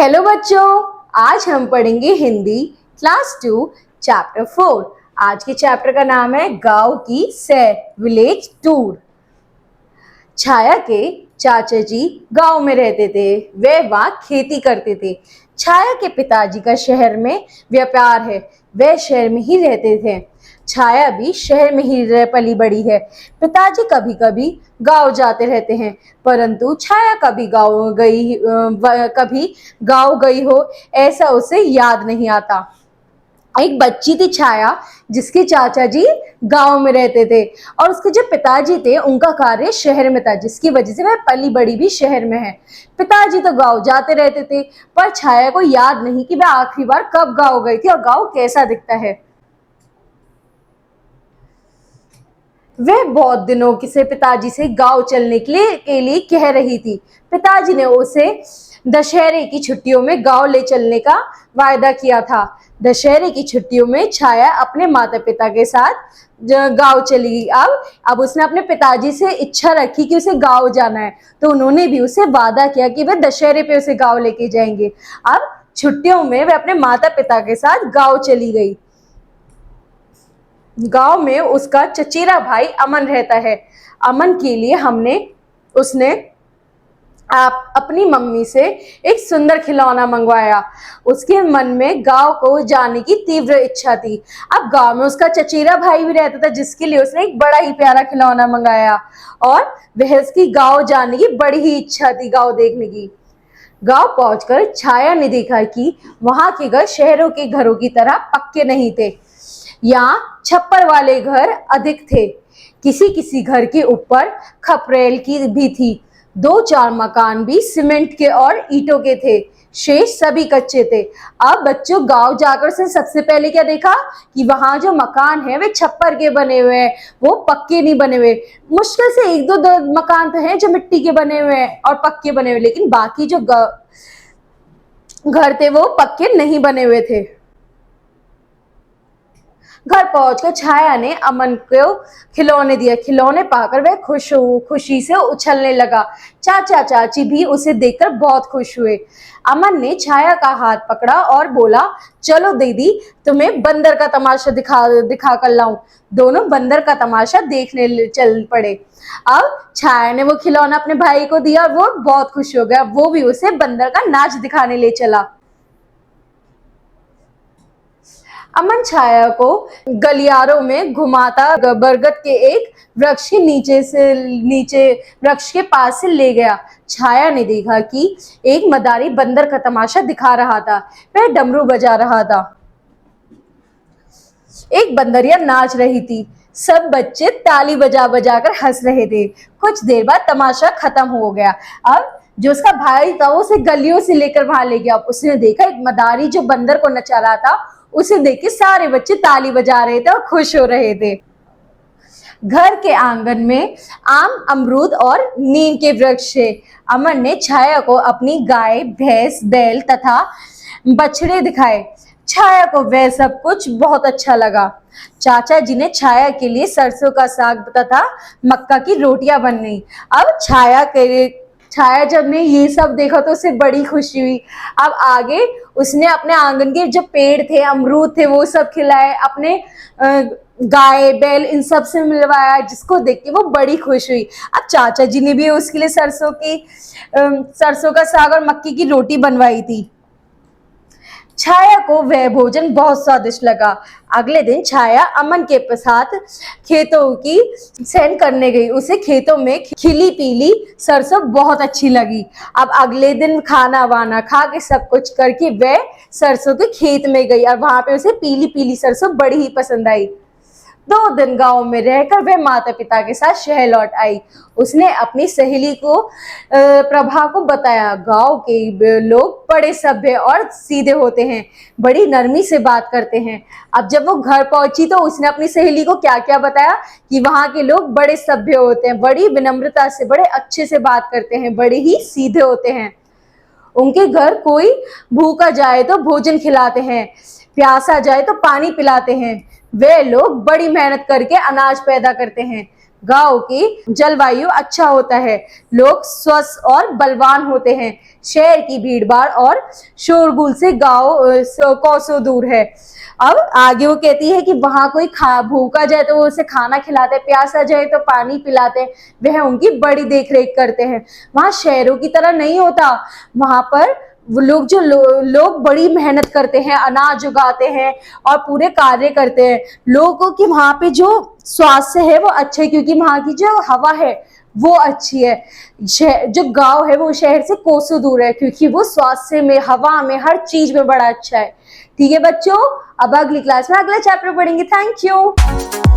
Hello बच्चों, आज हम पढ़ेंगे हिंदी क्लास 2 चैप्टर 4। आज के चैप्टर का नाम है गांव की सैर, विलेज टूर। छाया के चाचा जी गांव में रहते थे। वे वहां खेती करते थे। छाया के पिताजी का शहर में व्यापार है। वे शहर में ही रहते थे। छाया भी शहर में ही पली बड़ी है। पिताजी कभी कभी गांव जाते रहते हैं, परंतु छाया कभी गांव गई हो ऐसा उसे याद नहीं आता। एक बच्ची थी छाया, जिसके चाचा जी गांव में रहते थे और उसके जो पिताजी थे उनका कार्य शहर में था, जिसकी वजह से वह पली बड़ी भी शहर में है। पिताजी तो गांव जाते रहते थे, पर छाया को याद नहीं कि वह आखिरी बार कब गांव गई थी और गांव कैसा दिखता है। वह बहुत दिनों से पिताजी से गांव चलने के लिए कह रही थी। पिताजी ने उसे दशहरे की छुट्टियों में गांव ले चलने का वायदा किया था। दशहरे की छुट्टियों में छाया अपने माता पिता के साथ गांव चली गई। अब उसने अपने पिताजी से इच्छा रखी कि उसे गांव जाना है, तो उन्होंने भी उसे वादा किया कि वे दशहरे पे उसे गांव लेके जाएंगे। अब छुट्टियों में वह अपने माता पिता के साथ गांव चली गई। गांव में उसका चचेरा भाई अमन रहता है। अमन के लिए उसने अपनी मम्मी से एक सुंदर खिलौना मंगवाया। उसके मन में गांव को जाने की तीव्र इच्छा थी। अब गांव में उसका चचेरा भाई भी रहता था, जिसके लिए उसने एक बड़ा ही प्यारा खिलौना मंगाया और वह उसकी गांव जाने की बड़ी ही इच्छा थी, गांव देखने की। गांव पहुंचकर छाया ने देखा कि वहां के घर शहरों के घरों की तरह पक्के नहीं थे। यहाँ छप्पर वाले घर अधिक थे। किसी किसी घर के ऊपर खपरेल की भी थी। 2-4 मकान भी सीमेंट के और ईंटों के थे। शेष सभी कच्चे थे। अब बच्चों, गांव जाकर से सबसे पहले क्या देखा कि वहां जो मकान है वे छप्पर के बने हुए हैं, वो पक्के नहीं बने हुए। मुश्किल से 1-2 मकान तो हैं जो मिट्टी के बने हुए हैं और पक्के बने हुए, लेकिन बाकी जो घर थे वो पक्के नहीं बने हुए थे। घर पहुंचकर छाया ने अमन को खिलौने दिए। खिलौने पाकर वह खुशी से उछलने लगा। चाचा चाची भी उसे देखकर बहुत खुश हुए। अमन ने छाया का हाथ पकड़ा और बोला, चलो दीदी, तुम्हें बंदर का तमाशा दिखा कर लाऊं। दोनों बंदर का तमाशा देखने चल पड़े। अब छाया ने वो खिलौना अपने भाई को दिया और वो बहुत खुश हो गया। वो भी उसे बंदर का नाच दिखाने ले चला। अमन छाया को गलियारों में घुमाता बरगद के एक वृक्ष के नीचे वृक्ष के पास से ले गया। छाया ने देखा कि एक मदारी बंदर का तमाशा दिखा रहा था। वह डमरू बजा रहा था। एक बंदरिया नाच रही थी। सब बच्चे ताली बजा बजा कर हंस रहे थे। कुछ देर बाद तमाशा खत्म हो गया। अब जो उसका भाई था वो उसे गलियों से लेकर वहां ले गया। उसने देखा एक मदारी जो बंदर को नचा रहा था, उसे देख के सारे बच्चे ताली बजा रहे थे और खुश हो रहे थे। घर के आंगन में आम, अमरूद और नीम के वृक्ष थे। अमन ने छाया को अपनी गाय, भैंस, बैल तथा बछड़े दिखाए। छाया को वह सब कुछ बहुत अच्छा लगा। चाचा जी ने छाया के लिए सरसों का साग तथा मक्का की रोटियां बन गई। अब छाया जब ने ये सब देखा तो उसे बड़ी खुशी हुई। अब आगे उसने अपने आंगन के जो पेड़ थे, अमरूद थे, वो सब खिलाए। अपने गाय, बैल, इन सब से मिलवाया, जिसको देख के वो बड़ी खुश हुई। अब चाचा जी ने भी उसके लिए सरसों का साग और मक्की की रोटी बनवाई थी। छाया को वह भोजन बहुत स्वादिष्ट लगा। अगले दिन छाया अमन के साथ खेतों की सैर करने गई। उसे खेतों में खिली पीली सरसों बहुत अच्छी लगी। अब अगले दिन खाना वाना खा के सब कुछ करके वह सरसों के खेत में गई और वहां पे उसे पीली पीली सरसों बड़ी ही पसंद आई। 2 दिन गांव में रहकर वह माता पिता के साथ शहर लौट आई। उसने अपनी सहेली को प्रभा को बताया, गांव के लोग बड़े सभ्य और सीधे होते हैं, बड़ी नरमी से बात करते हैं। अब जब वो घर पहुंची तो उसने अपनी सहेली को क्या क्या बताया कि वहां के लोग बड़े सभ्य होते हैं, बड़ी विनम्रता से, बड़े अच्छे से बात करते हैं, बड़े ही सीधे होते हैं। उनके घर कोई भूखा जाए तो भोजन खिलाते हैं, प्यासा जाए तो पानी पिलाते हैं। वे लोग बड़ी मेहनत करके अनाज पैदा करते हैं। गांव की जलवायु अच्छा होता है, लोग स्वस्थ और बलवान होते हैं। शहर की भीड़भाड़ और शोरगुल से गांव कोसों दूर है। अब आगे वो कहती है कि वहां कोई भूखा जाए तो वो उसे खाना खिलाते, प्यासा जाए तो पानी पिलाते, वह उनकी बड़ी देख रेख करते हैं। वहां शहरों की तरह नहीं होता, वहां पर वो लोग लोग बड़ी मेहनत करते हैं, अनाज उगाते हैं और पूरे कार्य करते हैं। लोगों की वहां पे जो स्वास्थ्य है वो अच्छा है, क्योंकि वहां की जो हवा है वो अच्छी है। जो गांव है वो शहर से कोसों दूर है, क्योंकि वो स्वास्थ्य में, हवा में, हर चीज में बड़ा अच्छा है। ठीक है बच्चों, अब अगली क्लास में अगला चैप्टर पढ़ेंगे। Thank you.